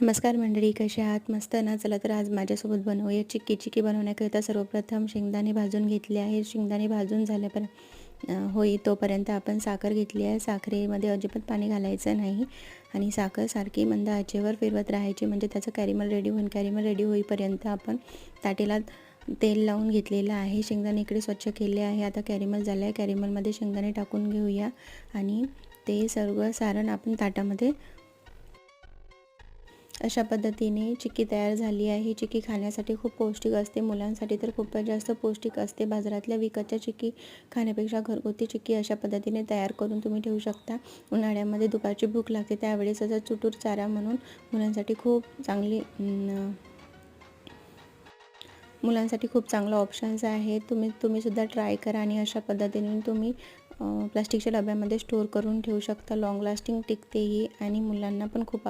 नमस्कार मंडळी, कशा आहात? मस्त ना? चला तर आज माझ्यासोबत बनवूया चिक्की. चिक्की बनवण्याकरिता सर्वप्रथम शेंगदाणे भाजून घेतले आहे. शेंगदाणे भाजून होई तोपर्यंत आपण साखर घेतली आहे. साखरेमध्ये अजिबात पाणी घालायचं नाही आणि साखर सारखी मंद आचेवर फिरवत राहायची, म्हणजे त्याचं कॅरेमल रेडी होईल. कॅरेमल रेडी होईपर्यंत आपण ताटेला तेल लावून घेतलेलं आहे. शेंगदाणे इकडे स्वच्छ केले आहे. आता कॅरेमल झालं आहे. कॅरेमलमध्ये शेंगदाणे टाकून घेऊया आणि ते सर्व सारण आपण ताटामध्ये अशा पद्धतीने चिक्की तयार झाली आहे. ही चिक्की खाण्यासाठी खूप पौष्टिक असते. मुलांसाठी तर खूपच जास्त पौष्टिक असते. बाजारातल्या विकतच्या चिक्की खाण्यापेक्षा घरगुती चिक्की अशा पद्धतीने तयार करून तुम्ही ठेवू शकता. उन्हाळ्यामध्ये दुपारची भूक लागते त्यावेळेस असं चुटूर चारा म्हणून मुलांसाठी खूप चांगलं ऑप्शन्स आहेत. तुम्ही सुद्धा ट्राय करा आणि अशा पद्धतीने तुम्ही प्लास्टिकच्या डब्यामध्ये स्टोअर करून ठेवू शकता. लॉंग लास्टिंग टिकते ही आणि मुलांना पण खूप